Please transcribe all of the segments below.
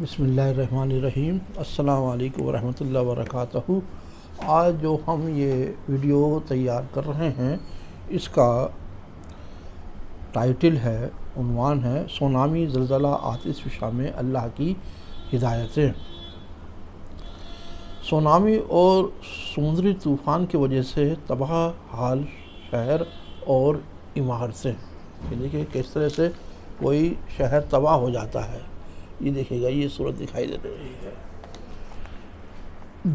بسم اللہ الرحمن الرحیم۔ السلام علیکم ورحمۃ اللہ وبرکاتہ۔ آج جو ہم یہ ویڈیو تیار کر رہے ہیں اس کا ٹائٹل ہے، عنوان ہے سونامی، زلزلہ، آتش فشاں میں اللہ کی ہدایتیں۔ سونامی اور سمندری طوفان کی وجہ سے تباہ حال شہر اور عمارتیں۔ یہ دیکھیں کس طرح سے کوئی شہر تباہ ہو جاتا ہے۔ یہ دیکھے گا، یہ صورت دکھائی دے رہی ہے۔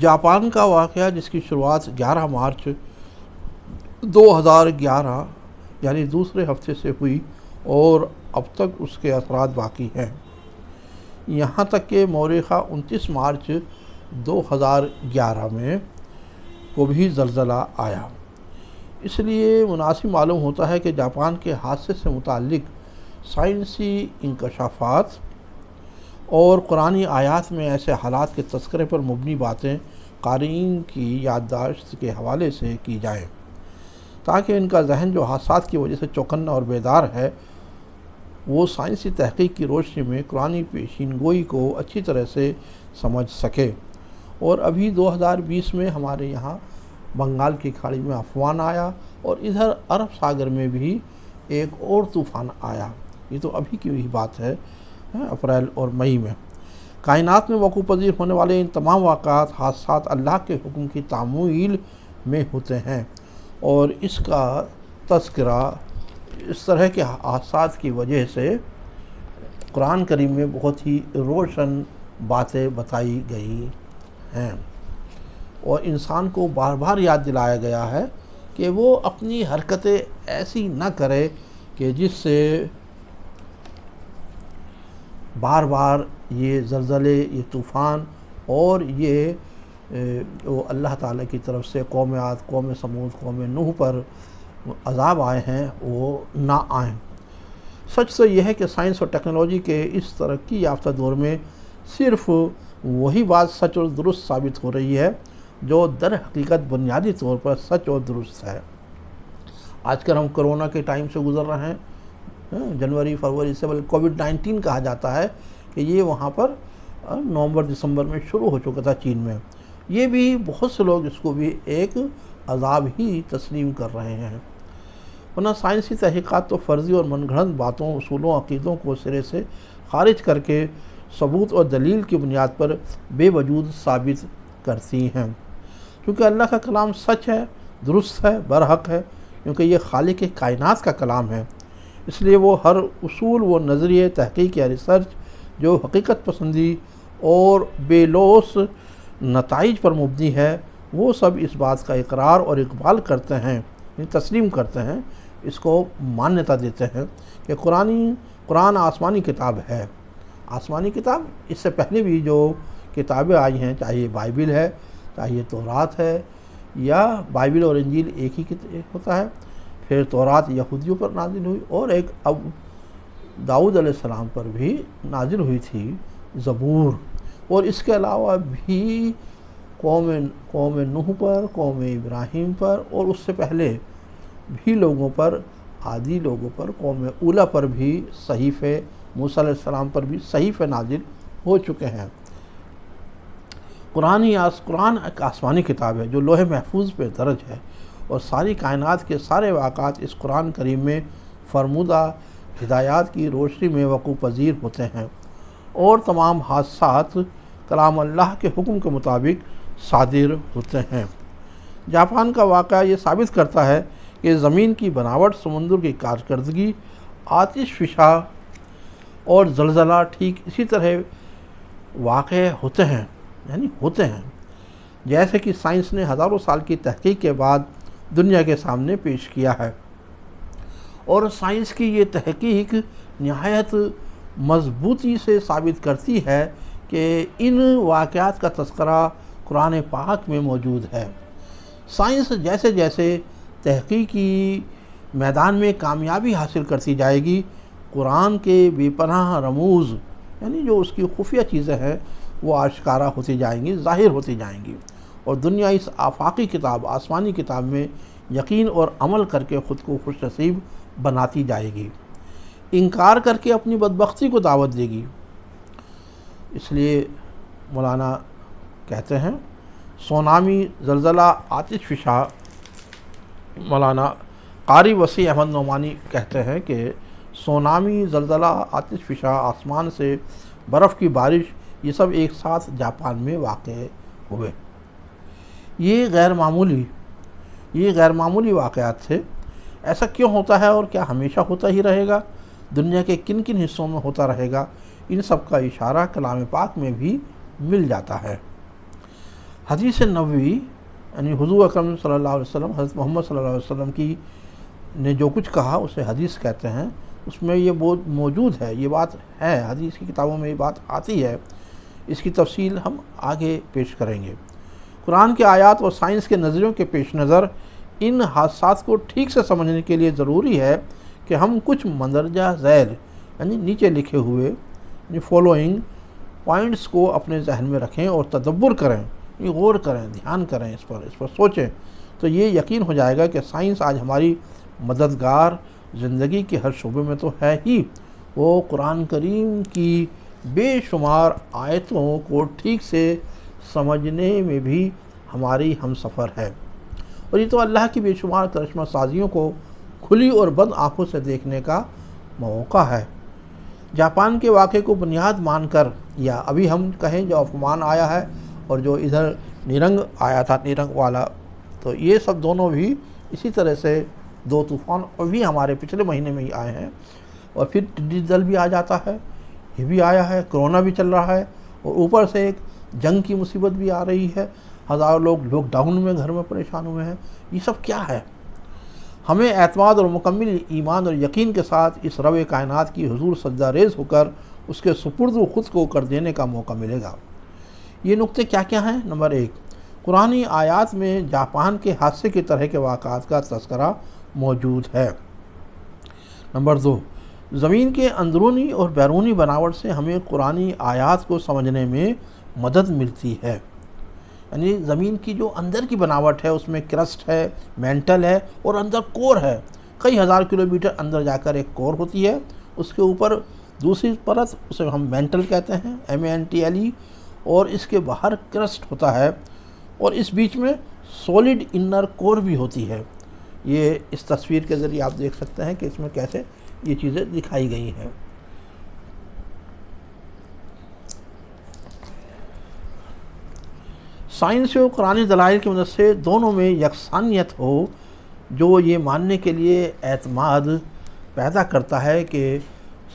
جاپان کا واقعہ جس کی شروعات 11 مارچ 2011 یعنی دوسرے ہفتے سے ہوئی اور اب تک اس کے اثرات باقی ہیں، یہاں تک کہ مورخہ 29 مارچ 2011 میں کو بھی زلزلہ آیا۔ اس لیے مناسب معلوم ہوتا ہے کہ جاپان کے حادثے سے متعلق سائنسی انکشافات اور قرآنی آیات میں ایسے حالات کے تذکرے پر مبنی باتیں قارئین کی یادداشت کے حوالے سے کی جائیں، تاکہ ان کا ذہن جو حادثات کی وجہ سے چوکنا اور بیدار ہے، وہ سائنسی تحقیق کی روشنی میں قرآنی پیشین گوئی کو اچھی طرح سے سمجھ سکے۔ اور ابھی 2020 میں ہمارے یہاں بنگال کی کھاڑی میں عفوان آیا اور ادھر عرب ساگر میں بھی ایک اور طوفان آیا۔ یہ تو ابھی کی ہوئی بات ہے، اپریل اور مئی میں۔ کائنات میں وقوع پذیر ہونے والے ان تمام واقعات، حادثات اللہ کے حکم کی تعمیل میں ہوتے ہیں، اور اس کا تذکرہ اس طرح کے حادثات کی وجہ سے قرآن کریم میں بہت ہی روشن باتیں بتائی گئی ہیں، اور انسان کو بار بار یاد دلایا گیا ہے کہ وہ اپنی حرکتیں ایسی نہ کرے کہ جس سے بار بار یہ زلزلے، یہ طوفان اور یہ اللہ تعالیٰ کی طرف سے قوم عاد، قوم سمود، قوم نوح پر عذاب آئے ہیں، وہ نہ آئیں۔ سچ تو یہ ہے کہ سائنس اور ٹیکنالوجی کے اس ترقی یافتہ دور میں صرف وہی بات سچ اور درست ثابت ہو رہی ہے جو در حقیقت بنیادی طور پر سچ اور درست ہے۔ آج کل ہم کرونا کے ٹائم سے گزر رہے ہیں، جنوری فروری سے، بلکہ کووڈ-19 کہا جاتا ہے کہ یہ وہاں پر نومبر دسمبر میں شروع ہو چکا تھا چین میں۔ یہ بھی بہت سے لوگ اس کو بھی ایک عذاب ہی تسلیم کر رہے ہیں، ورنہ سائنسی تحقیقات تو فرضی اور من گھڑت باتوں، اصولوں، عقیدوں کو سرے سے خارج کر کے ثبوت اور دلیل کی بنیاد پر بے وجود ثابت کرتی ہیں۔ کیونکہ اللہ کا کلام سچ ہے، درست ہے، برحق ہے، کیونکہ یہ خالق کائنات کا کلام ہے، اس لیے وہ ہر اصول و نظریے، تحقیق یا ریسرچ جو حقیقت پسندی اور بے لوث نتائج پر مبنی ہے، وہ سب اس بات کا اقرار اور اقبال کرتے ہیں، تسلیم کرتے ہیں، اس کو مانیتا دیتے ہیں کہ قرآن آسمانی کتاب ہے۔ آسمانی کتاب اس سے پہلے بھی جو کتابیں آئی ہیں، چاہے یہ بائبل ہے، چاہے یہ تورات ہے، یا بائبل اور انجیل ایک ہی ہوتا ہے، پھر تورات یہودیوں پر نازل ہوئی، اور ایک اب داؤد علیہ السلام پر بھی نازل ہوئی تھی زبور، اور اس کے علاوہ بھی قوم نوح پر، قوم ابراہیم پر، اور اس سے پہلے بھی لوگوں پر، عادی لوگوں پر، قوم اولیٰ پر بھی صحیفے، موسیٰ علیہ السلام پر بھی صحیفے نازل ہو چکے ہیں۔ قرآن ایک آسمانی کتاب ہے جو لوح محفوظ پہ درج ہے، اور ساری کائنات کے سارے واقعات اس قرآن کریم میں فرمودہ ہدایات کی روشنی میں وقوع پذیر ہوتے ہیں، اور تمام حادثات کلام اللہ کے حکم کے مطابق صادر ہوتے ہیں۔ جاپان کا واقعہ یہ ثابت کرتا ہے کہ زمین کی بناوٹ، سمندر کی کارکردگی، آتش فشاں اور زلزلہ ٹھیک اسی طرح واقع ہوتے ہیں جیسے کہ سائنس نے ہزاروں سال کی تحقیق کے بعد دنیا کے سامنے پیش کیا ہے، اور سائنس کی یہ تحقیق نہایت مضبوطی سے ثابت کرتی ہے کہ ان واقعات کا تذکرہ قرآن پاک میں موجود ہے۔ سائنس جیسے جیسے تحقیقی میدان میں کامیابی حاصل کرتی جائے گی، قرآن کے بے پناہ رموز یعنی جو اس کی خفیہ چیزیں ہیں وہ آشکارا ہوتی جائیں گی، ظاہر ہوتی جائیں گی، اور دنیا اس آفاقی کتاب، آسمانی کتاب میں یقین اور عمل کر کے خود کو خوش نصیب بناتی جائے گی، انکار کر کے اپنی بدبختی کو دعوت دے گی۔ اس لیے مولانا کہتے ہیں سونامی، زلزلہ، آتش فشاں، مولانا قاری وسیع احمد نعمانی کہتے ہیں کہ سونامی، زلزلہ، آتش فشاں، آسمان سے برف کی بارش، یہ سب ایک ساتھ جاپان میں واقع ہوئے۔ یہ غیر معمولی واقعات تھے۔ ایسا کیوں ہوتا ہے اور کیا ہمیشہ ہوتا ہی رہے گا؟ دنیا کے کن کن حصوں میں ہوتا رہے گا؟ ان سب کا اشارہ کلام پاک میں بھی مل جاتا ہے۔ حدیث نبوی یعنی حضور اکرم صلی اللہ علیہ وسلم، حضرت محمد صلی اللہ علیہ وسلم کی نے جو کچھ کہا اسے حدیث کہتے ہیں، اس میں یہ موجود ہے، یہ بات ہے، حدیث کی کتابوں میں یہ بات آتی ہے۔ اس کی تفصیل ہم آگے پیش کریں گے۔ قرآن کے آیات اور سائنس کے نظریوں کے پیش نظر ان حادثات کو ٹھیک سے سمجھنے کے لیے ضروری ہے کہ ہم کچھ مندرجہ ذیل یعنی نیچے لکھے ہوئے یعنی فالوئنگ پوائنٹس کو اپنے ذہن میں رکھیں اور تدبر کریں، غور کریں، دھیان کریں، اس پر سوچیں، تو یہ یقین ہو جائے گا کہ سائنس آج ہماری مددگار زندگی کے ہر شعبے میں تو ہے ہی، وہ قرآن کریم کی بے شمار آیتوں کو ٹھیک سے سمجھنے میں بھی ہماری ہم سفر ہے۔ اور یہ تو اللہ کی بے شمار کرشمہ سازیوں کو کھلی اور بند آنکھوں سے دیکھنے کا موقع ہے۔ جاپان کے واقعے کو بنیاد مان کر، یا ابھی ہم کہیں جو عفمان آیا ہے اور جو ادھر نیرنگ آیا تھا، نیرنگ والا، تو یہ سب دونوں بھی اسی طرح سے دو طوفان اور بھی ہمارے پچھلے مہینے میں ہی آئے ہیں، اور پھر ٹڈی دل بھی آ جاتا ہے، یہ بھی آیا ہے، کرونا بھی چل رہا ہے، اور اوپر سے ایک جنگ کی مصیبت بھی آ رہی ہے، ہزاروں لوگ لاک ڈاؤن میں گھر میں پریشان ہوئے ہیں۔ یہ سب کیا ہے؟ ہمیں اعتماد اور مکمل ایمان اور یقین کے ساتھ اس رب کائنات کی حضور سجدہ ریز ہو کر اس کے سپرد خود کو کر دینے کا موقع ملے گا۔ یہ نقطے کیا کیا ہیں؟ نمبر 1، قرآنی آیات میں جاپان کے حادثے کی طرح کے واقعات کا تذکرہ موجود ہے۔ نمبر 2، زمین کے اندرونی اور بیرونی بناوٹ سے ہمیں قرآنی آیات کو سمجھنے میں مدد ملتی ہے۔ یعنی زمین کی جو اندر کی بناوٹ ہے، اس میں کرسٹ ہے، مینٹل ہے اور اندر کور ہے، کئی ہزار کلومیٹر اندر جا کر ایک کور ہوتی ہے، اس کے اوپر دوسری پرت، اسے ہم مینٹل کہتے ہیں، MANTLE، اور اس کے باہر کرسٹ ہوتا ہے، اور اس بیچ میں سولڈ انر کور بھی ہوتی ہے۔ یہ اس تصویر کے ذریعے آپ دیکھ سکتے ہیں کہ اس میں کیسے یہ چیزیں دکھائی گئی ہیں۔ سائنس و قرآنی دلائل کی مدد سے دونوں میں یکسانیت ہو، جو یہ ماننے کے لیے اعتماد پیدا کرتا ہے کہ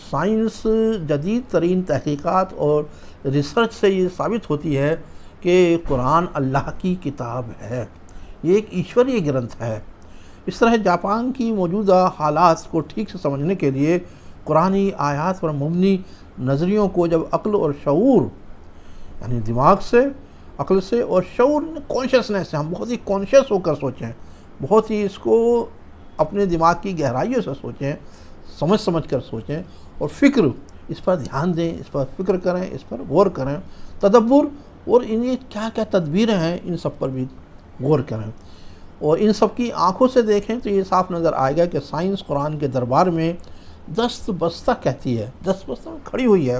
سائنس جدید ترین تحقیقات اور ریسرچ سے یہ ثابت ہوتی ہے کہ قرآن اللہ کی کتاب ہے، یہ ایک ایشوریہ گرنتھ ہے۔ اس طرح جاپان کی موجودہ حالات کو ٹھیک سے سمجھنے کے لیے قرآنی آیات پر مبنی نظریوں کو جب عقل اور شعور یعنی دماغ سے، عقل سے اور شعور کانشیسنیس سے، ہم بہت ہی کانشیس ہو کر سوچیں، بہت ہی اس کو اپنے دماغ کی گہرائیوں سے سوچیں، سمجھ کر سوچیں، اور فکر اس پر دھیان دیں، اس پر فکر کریں، اس پر غور کریں، تدبر، اور ان یہ کیا کیا تدبیریں ہیں ان سب پر بھی غور کریں، اور ان سب کی آنکھوں سے دیکھیں تو یہ صاف نظر آئے گا کہ سائنس قرآن کے دربار میں دست بستہ کہتی ہے، دست بستہ کھڑی ہوئی ہے،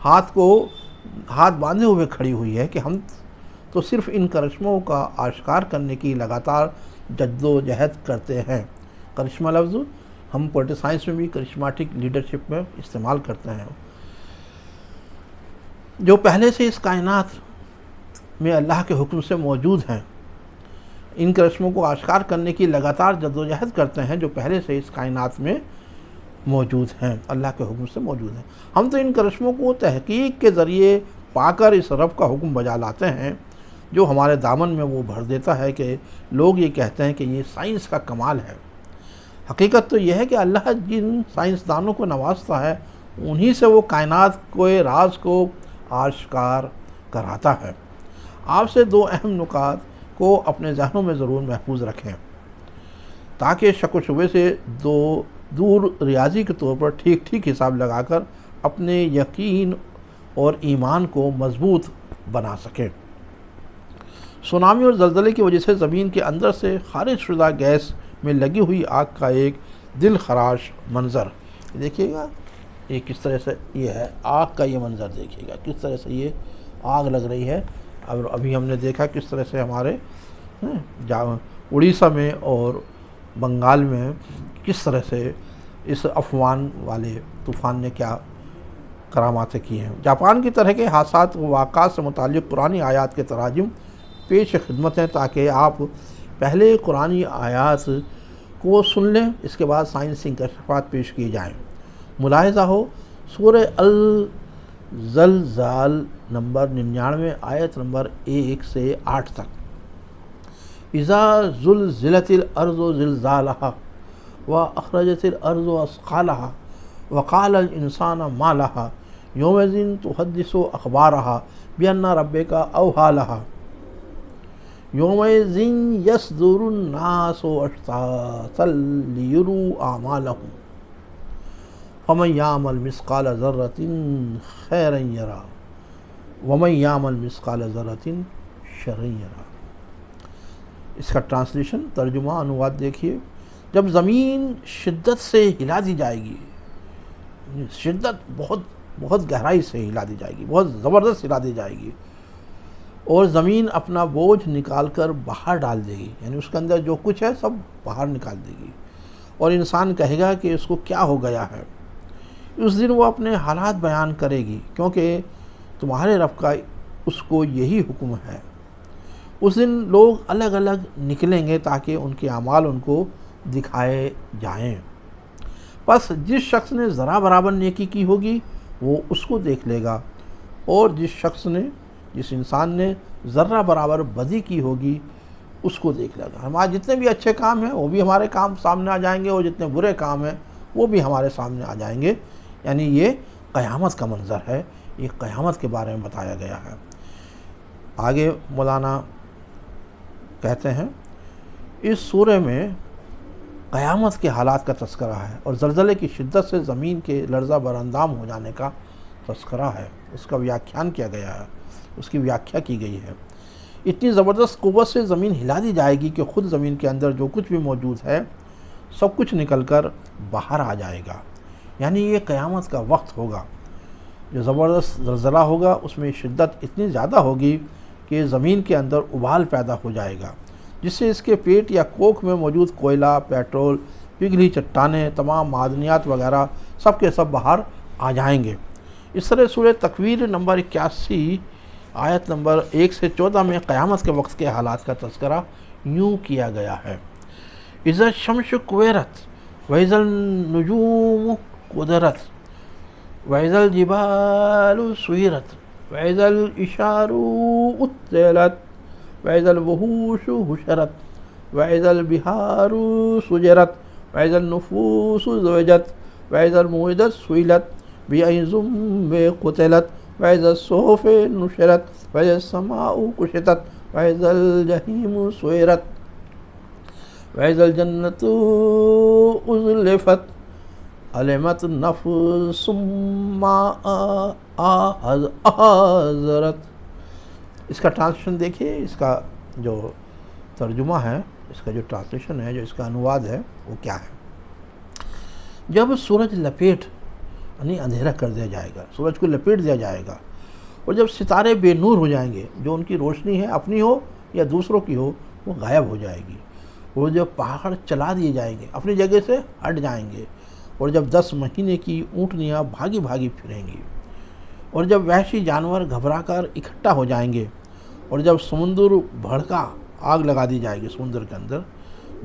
ہاتھ باندھے ہوئے کھڑی ہوئی ہے کہ ہم تو صرف ان کرشموں کا آشکار کرنے کی لگاتار جد و جہد کرتے ہیں۔ کرشمہ لفظ ہم پولیٹیکل سائنس میں بھی کرشماٹک لیڈرشپ میں استعمال کرتے ہیں، جو پہلے سے اس کائنات میں اللہ کے حکم سے موجود ہیں۔ ان کرشموں کو آشکار کرنے کی لگاتار جد و جہد کرتے ہیں جو پہلے سے اس کائنات میں موجود ہیں، اللہ کے حکم سے موجود ہیں۔ ہم تو ان کرشموں کو تحقیق کے ذریعے پا کر اس رب کا حکم بجا لاتے ہیں جو ہمارے دامن میں وہ بھر دیتا ہے کہ لوگ یہ کہتے ہیں کہ یہ سائنس کا کمال ہے۔ حقیقت تو یہ ہے کہ اللہ جن سائنسدانوں کو نوازتا ہے انہی سے وہ کائنات کے راز کو آشکار کراتا ہے۔ آپ سے دو اہم نکات کو اپنے ذہنوں میں ضرور محفوظ رکھیں تاکہ شک و شبے سے دور ریاضی کے طور پر ٹھیک حساب لگا کر اپنے یقین اور ایمان کو مضبوط بنا سکیں۔ سونامی اور زلزلے کی وجہ سے زمین کے اندر سے خارج شدہ گیس میں لگی ہوئی آگ کا ایک دل خراش منظر، دیکھیے گا یہ کس طرح سے یہ ہے آگ کا یہ منظر دیکھیے گا، کس طرح سے یہ آگ لگ رہی ہے۔ ابھی ہم نے دیکھا کس طرح سے ہمارے اڑیسہ میں اور بنگال میں کس طرح سے اس افوان والے طوفان نے کیا کراماتیں کی ہیں۔ جاپان کی طرح کے حادثات و واقعات سے متعلق قرآنی آیات کے تراجم پیش خدمت ہیں تاکہ آپ پہلے قرآنی آیات کو سن لیں، اس کے بعد سائنسی انکشافات پیش کیے جائیں۔ ملاحظہ ہو سورہ الزلزال نمبر 99 آیت نمبر 1 سے 8 تک۔ اذا زلزلت الارض زلزالها واخرجت الارض اثقالها وقال الانسان ما لها یومئذ تحدث اخبارها بان ربك اوحى لها یومئذ یصدر الناس اشتاتا لیروا اعمالهم فمن یعمل مثقال ذرة خیرا یرہ ومن یعمل مثقال ذرة شرا یرہ۔ اس کا ٹرانسلیشن ترجمہ انواد دیکھیے۔ جب زمین شدت سے ہلا دی جائے گی، شدت بہت گہرائی سے ہلا دی جائے گی، بہت زبردست ہلا دی جائے گی، اور زمین اپنا بوجھ نکال کر باہر ڈال دے گی، یعنی اس کے اندر جو کچھ ہے سب باہر نکال دے گی، اور انسان کہے گا کہ اس کو کیا ہو گیا ہے۔ اس دن وہ اپنے حالات بیان کرے گی کیونکہ تمہارے رب کا اس کو یہی حکم ہے۔ اس دن لوگ الگ الگ نکلیں گے تاکہ ان کے اعمال ان کو دکھائے جائیں۔ پس جس شخص نے ذرا برابر نیکی کی ہوگی وہ اس کو دیکھ لے گا، اور جس انسان نے ذرہ برابر بدی کی ہوگی اس کو دیکھ لے گا۔ ہمارے جتنے بھی اچھے کام ہیں وہ بھی ہمارے کام سامنے آ جائیں گے، اور جتنے برے کام ہیں وہ بھی ہمارے سامنے آ جائیں گے۔ یعنی یہ قیامت کا منظر ہے، یہ قیامت کے بارے میں بتایا گیا ہے۔ آگے مولانا کہتے ہیں اس سورہ میں قیامت کے حالات کا تذکرہ ہے اور زلزلے کی شدت سے زمین کے لرزہ براندام ہو جانے کا تذکرہ ہے، اس کا ویاکھیان کیا گیا ہے، اس کی ویاکھیا کی گئی ہے۔ اتنی زبردست قوت سے زمین ہلا دی جائے گی کہ خود زمین کے اندر جو کچھ بھی موجود ہے سب کچھ نکل کر باہر آ جائے گا۔ یعنی یہ قیامت کا وقت ہوگا، جو زبردست زلزلہ ہوگا اس میں شدت اتنی زیادہ ہوگی کہ زمین کے اندر ابال پیدا ہو جائے گا، جس سے اس کے پیٹ یا کوکھ میں موجود کوئلہ، پیٹرول، پگھلی چٹانیں، تمام معدنیات وغیرہ سب کے سب باہر آ جائیں گے۔ اس طرح سورہ تکویر نمبر 81 آیت نمبر 1 سے 14 میں قیامت کے وقت کے حالات کا تذکرہ یوں کیا گیا ہے۔ اذا الشمس کویرت واذا النجوم قدرت واذا الجبال سیرت واذا العشار عطلت واذا الوحوش حشرت واذا البحار سجرت واذا النفوس زوجت واذا الموءودة سئلت بأي ذنب قتلت واذا الصحف نشرت واذا السماء كشطت واذا الجحيم سعرت واذا الجنة أزلفت علمت نفس ما أحضرت۔ اس کا ٹرانسلیشن دیکھیے، اس کا جو ترجمہ ہے، اس کا جو ٹرانسلیشن ہے، جو اس کا انواد ہے وہ کیا ہے۔ جب سورج لپیٹ یعنی اندھیرا کر دیا جائے گا، سورج کو لپیٹ دیا جائے گا، اور جب ستارے بے نور ہو جائیں گے، جو ان کی روشنی ہے اپنی ہو یا دوسروں کی ہو وہ غائب ہو جائے گی، اور جب پہاڑ چلا دیے جائیں گے اپنی جگہ سے ہٹ جائیں گے، اور جب 10 مہینے کی اونٹنیاں بھاگی بھاگی پھریں گی، اور جب وحشی جانور گھبرا کر اکٹھا ہو جائیں گے، اور جب سمندر بھڑکا آگ لگا دی جائے گی، سمندر کے اندر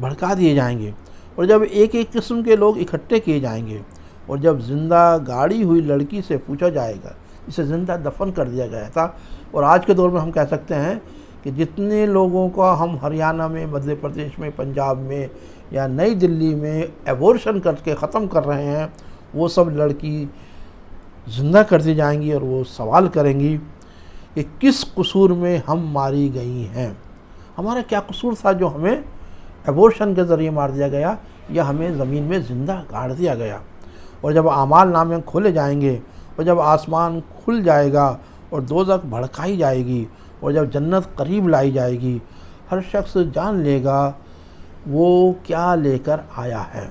بھڑکا دیے جائیں گے، اور جب ایک ایک قسم کے لوگ اکٹھے کیے جائیں گے، اور جب زندہ گاڑی ہوئی لڑکی سے پوچھا جائے گا جسے زندہ دفن کر دیا گیا تھا، اور آج کے دور میں ہم کہہ سکتے ہیں کہ جتنے لوگوں کا ہم ہریانہ میں، مدھیہ پردیش میں، پنجاب میں یا نئی دلی میں ایبورشن کر کے ختم کر رہے ہیں، وہ سب لڑکی زندہ کر دی جائیں گی، اور وہ سوال کریں گی کہ کس قصور میں ہم ماری گئی ہیں، ہمارا کیا قصور تھا جو ہمیں ایبورشن کے ذریعے مار دیا گیا یا ہمیں زمین میں زندہ گاڑ دیا گیا۔ اور جب اعمال نامے کھولے جائیں گے، اور جب آسمان کھل جائے گا اور دوزخ بھڑکائی جائے گی، اور جب جنت قریب لائی جائے گی، ہر شخص جان لے گا وہ کیا لے کر آیا ہے۔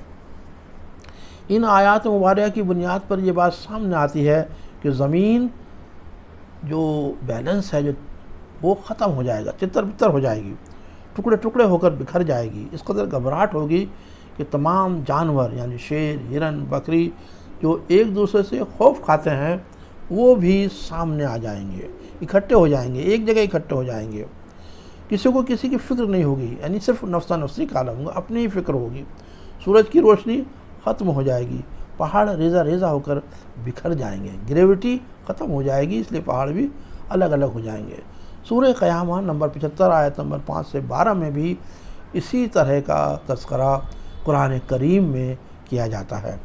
ان آیات مبارکہ کی بنیاد پر یہ بات سامنے آتی ہے کہ زمین جو بیلنس ہے جو وہ ختم ہو جائے گا، تتر بتر ہو جائے گی، ٹکڑے ٹکڑے ہو کر بکھر جائے گی۔ اس قدر گھبراہٹ ہوگی کہ تمام جانور یعنی شیر، ہرن، بکری جو ایک دوسرے سے خوف کھاتے ہیں وہ بھی سامنے آ جائیں گے، اکٹھے ہو جائیں گے، ایک جگہ اکٹھے ہو جائیں گے۔ کسی کو کسی کی فکر نہیں ہوگی، یعنی صرف نفسا نفسی کا عالم ہوگا، اپنی ہی فکر ہوگی۔ سورج کی روشنی ختم ہو جائے گی، پہاڑ ریزہ ریزہ ہو کر بکھر جائیں گے، گریوٹی ختم ہو جائے گی، اس لیے پہاڑ بھی الگ الگ ہو جائیں گے۔ سورہ قیامہ نمبر 75 آیت نمبر 5 سے 12 میں بھی اسی طرح کا تذکرہ قرآن کریم میں کیا جاتا ہے۔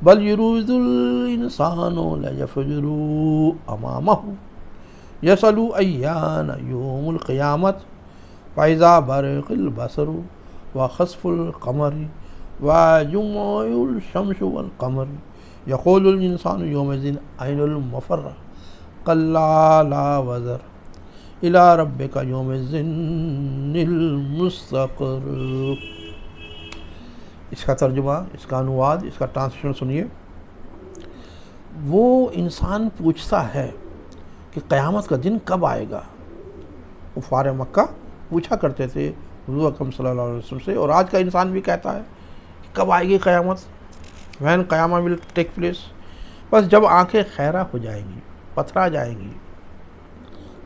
بل یرید الانسان لیفجر امامہ یسأل ایان یوم القیامت فاذا برق البصر وخسف القمر وجمع الشمس والقمر یقول الانسان یومئذ این المفر کلا لا وزر الی ربک یومئذ المستقر۔ اس کا ترجمہ، اس کا انواد، اس کا ٹرانسلیشن سنیے۔ وہ انسان پوچھتا ہے کہ قیامت کا دن کب آئے گا۔ کفار مکہ پوچھا کرتے تھے حضور اکرم صلی اللہ علیہ وسلم سے، اور آج کا انسان بھی کہتا ہے کہ کب آئے گی قیامت، وین قیامہ ول ٹیک پلیس۔ بس جب آنکھیں خیرہ ہو جائیں گی، پتھرا جائیں گی،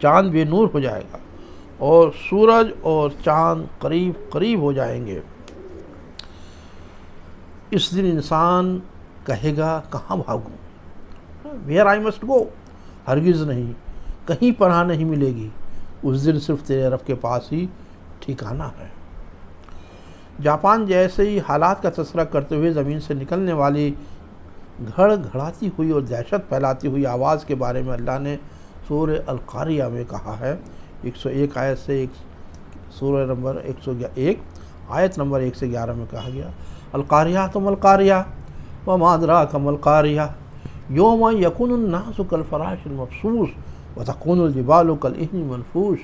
چاند بے نور ہو جائے گا اور سورج اور چاند قریب قریب ہو جائیں گے، اس دن انسان کہے گا کہاں بھاگوں، ویئر آئی مسٹ گو، ہرگز نہیں، کہیں پناہ نہیں ملے گی، اس دن صرف تیرے رب کے پاس ہی ٹھکانہ ہے۔ جاپان جیسے ہی حالات کا تذکرہ کرتے ہوئے زمین سے نکلنے والی گھڑ گھڑاتی ہوئی اور دہشت پھیلاتی ہوئی آواز کے بارے میں اللہ نے سورہ القاریہ میں کہا ہے، 101 آیت سے سورہ نمبر 101 آیت نمبر 1 سے 11 میں کہا گیا، القاریہ ما القاریہ وما ادراک ما القاریہ یوم یکون الناس کالفراش المبثوث وتکون الجبال کالعہن المنفوش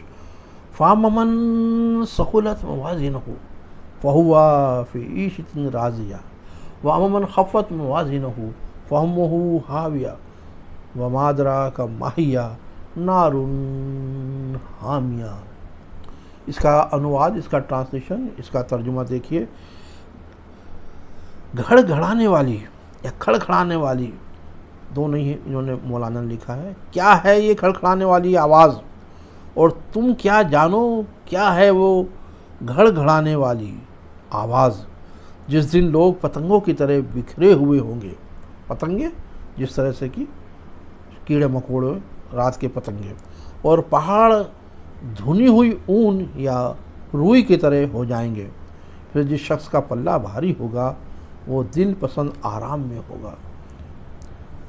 فاما من ثقلت موازینہ فہو فی عیشۃ راضیہ واما من خفت موازینہ فامہ ہاویہ وما ادراک ما ہی نار حامیہ۔ اس کا انواد، اس کا ٹرانسلیشن، اس کا ترجمہ دیکھیے۔ گھڑ گھڑانے والی یا کھڑکھڑانے والی، دونوں ہی انہوں نے مولانا نے لکھا ہے۔ کیا ہے یہ کھڑکھڑانے والی آواز، اور تم کیا جانو کیا ہے وہ گھڑ گھڑانے والی آواز، جس دن لوگ پتنگوں کی طرح بکھرے ہوئے ہوں گے۔ پتنگے جس طرح سے کہ کیڑے مکوڑے، رات کے پتنگے، اور پہاڑ دھنی ہوئی اون یا روئی کی طرح ہو جائیں گے۔ پھر جس شخص کا پلہ بھاری ہوگا وہ دل پسند آرام میں ہوگا،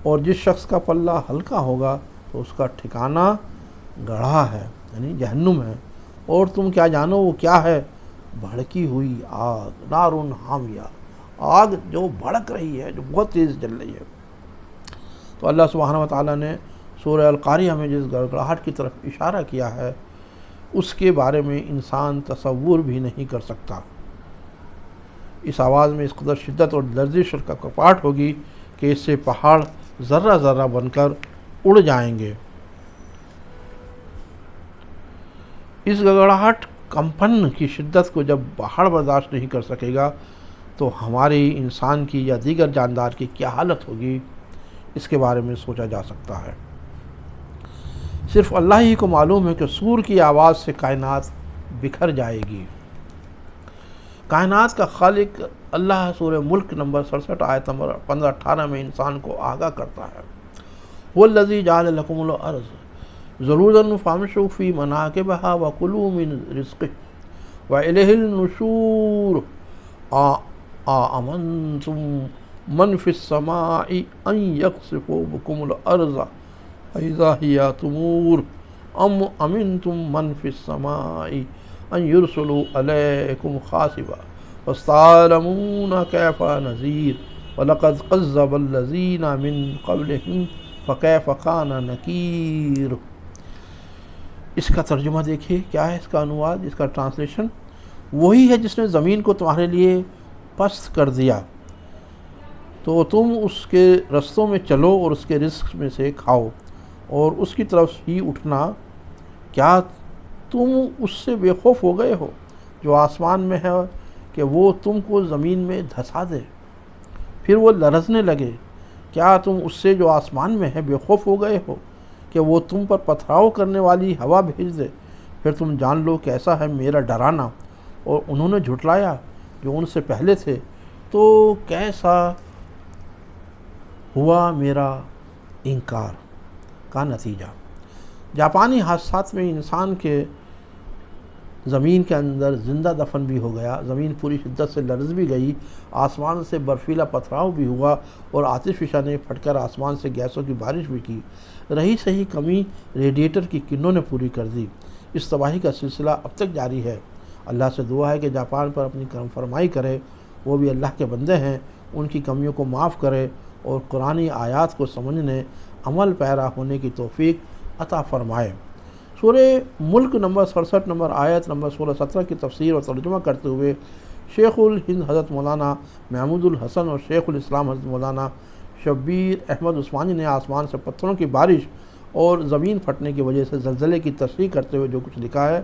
اور جس شخص کا پلہ ہلکا ہوگا تو اس کا ٹھکانہ گڑھا ہے یعنی جہنم ہے۔ اور تم کیا جانو وہ کیا ہے، بھڑکی ہوئی آگ، نار حامیہ، آگ جو بھڑک رہی ہے، جو بہت تیز جل رہی ہے۔ تو اللہ سبحانہ وتعالیٰ نے سورہ القاریہ میں جس گڑگڑاہٹ کی طرف اشارہ کیا ہے اس کے بارے میں انسان تصور بھی نہیں کر سکتا۔ اس آواز میں اس قدر شدت اور لرزش اور کپاہٹ ہوگی کہ اس سے پہاڑ ذرہ ذرہ بن کر اڑ جائیں گے۔ اس گڑگڑاہٹ کمپن کی شدت کو جب پہاڑ برداشت نہیں کر سکے گا تو ہماری انسان کی یا دیگر جاندار کی کیا حالت ہوگی، اس کے بارے میں سوچا جا سکتا ہے۔ صرف اللہ ہی کو معلوم ہے کہ سور کی آواز سے کائنات بکھر جائے گی۔ کائنات کا خالق اللہ سورہ ملک نمبر 67 آیت نمبر 15-18 میں انسان کو آگاہ کرتا ہے، وَالَّذِي جَعَلَ لَكُمُ الْأَرْضَ ذُلُولًا فَامْشُوا فِي مَنَاكِبِهَا وَكُلُوا مِن رِزْقِهِ وَإِلَيْهِ النُّشُورُ أَأَمِنْتُم مَّن فِي السَّمَاءِ أَن يَخْسِفَ بِكُمُ الْأَرْضَ فَإِذَا هِيَ تَمُورُ أَمْ أَمِنْتُم مَّن فِي السَّمَاءِ أَن يُرْسِلَ عَلَيْكُمْ حَاصِبًا فَسَتَعْلَمُونَ كَيْفَ نَذِيرِ وَلَقَدْ كَذَّبَ الَّذِينَ مِن قَبْلِهِمْ فَكَيْفَ كَانَ نَكِيرِ۔ اس کا ترجمہ دیکھیے، کیا ہے اس کا انواد، اس کا ٹرانسلیشن۔ وہی ہے جس نے زمین کو تمہارے لیے پست کر دیا، تو تم اس کے رستوں میں چلو اور اس کے رزق میں سے کھاؤ اور اس کی طرف ہی اٹھنا، کیا تم اس سے بے خوف ہو گئے ہو جو آسمان میں ہے کہ وہ تم کو زمین میں دھسا دے پھر وہ لرزنے لگے؟ کیا تم اس سے جو آسمان میں ہے بے خوف ہو گئے ہو کہ وہ تم پر پتھراؤ کرنے والی ہوا بھیج دے؟ پھر تم جان لو کیسا ہے میرا ڈرانا۔ اور انہوں نے جھٹلایا جو ان سے پہلے تھے، تو کیسا ہوا میرا انکار کا نتیجہ۔ جاپانی حادثات میں انسان کے زمین کے اندر زندہ دفن بھی ہو گیا، زمین پوری شدت سے لرز بھی گئی، آسمان سے برفیلا پتھراؤ بھی ہوا اور آتش فشاں نے پھٹ کر آسمان سے گیسوں کی بارش بھی کی۔ رہی صحیح کمی ریڈیٹر کی کنوں نے پوری کر دی۔ اس تباہی کا سلسلہ اب تک جاری ہے۔ اللہ سے دعا ہے کہ جاپان پر اپنی کرم فرمائی کرے، وہ بھی اللہ کے بندے ہیں، ان کی کمیوں کو معاف کرے اور قرآنی آیات کو سمجھنے، عمل پیرا ہونے کی توفیق عطا فرمائے۔ سورہ ملک نمبر 67 نمبر آیت نمبر 16-17 کی تفسیر اور ترجمہ کرتے ہوئے شیخ الہند حضرت مولانا محمود الحسن اور شیخ الاسلام حضرت مولانا شبیر احمد عثمانی نے آسمان سے پتھروں کی بارش اور زمین پھٹنے کی وجہ سے زلزلے کی تشریح کرتے ہوئے جو کچھ لکھا ہے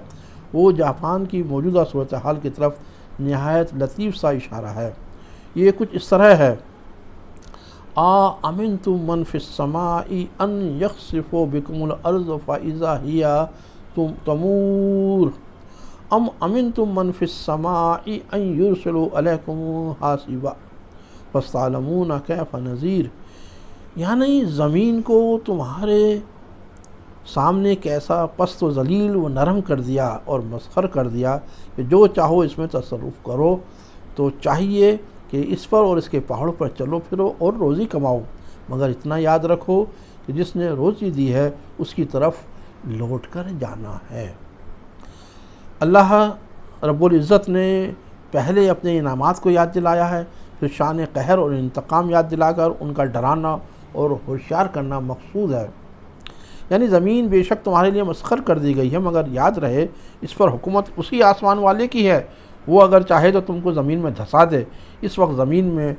وہ جاپان کی موجودہ صورتحال کی طرف نہایت لطیف سا اشارہ ہے۔ یہ کچھ اس طرح ہے: امنتم من فی السماء ان یخسف بکم الارض فاذا ہی تمور ام امنتم من فی السماء ان یرسل علیکم حاصبا فستعلمون کیف نذیر، یعنی زمین کو تمہارے سامنے کیسا پست و ذلیل و نرم کر دیا اور مسخر کر دیا کہ جو چاہو اس میں تصرف کرو، تو چاہیے کہ اس پر اور اس کے پہاڑوں پر چلو پھرو اور روزی کماؤ، مگر اتنا یاد رکھو کہ جس نے روزی دی ہے اس کی طرف لوٹ کر جانا ہے۔ اللہ رب العزت نے پہلے اپنے انعامات کو یاد دلایا ہے، پھر شان قہر اور انتقام یاد دلا کر ان کا ڈرانا اور ہوشیار کرنا مقصود ہے۔ یعنی زمین بے شک تمہارے لیے مسخر کر دی گئی ہے، مگر یاد رہے اس پر حکومت اسی آسمان والے کی ہے، وہ اگر چاہے تو تم کو زمین میں دھسا دے۔ اس وقت زمین میں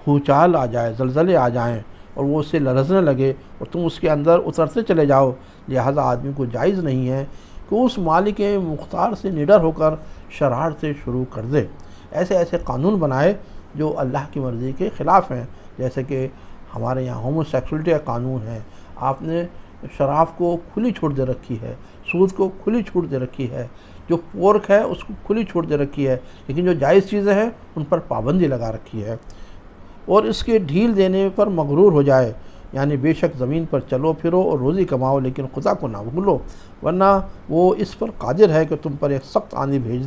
بھوچال آ جائے، زلزلے آ جائیں اور وہ اسے لرزنے لگے اور تم اس کے اندر اترتے چلے جاؤ، لہذا آدمی کو جائز نہیں ہے کہ اس مالک مختار سے نڈر ہو کر شرارتیں شروع کر دے، ایسے ایسے قانون بنائے جو اللہ کی مرضی کے خلاف ہیں، جیسے کہ ہمارے یہاں ہومو سیکسولیٹی کا قانون ہے، آپ نے شراب کو کھلی چھوٹ دے رکھی ہے، سود کو کھلی چھوٹ دے رکھی ہے، جو پورک ہے اس کو کھلی چھوٹ دے رکھی ہے، لیکن جو جائز چیزیں ہیں ان پر پابندی لگا رکھی ہے، اور اس کے ڈھیل دینے پر مغرور ہو جائے، یعنی بے شک زمین پر چلو پھرو اور روزی کماؤ لیکن خدا کو نہ بھولو، ورنہ وہ اس پر قادر ہے کہ تم پر ایک سخت آندھی بھیج دے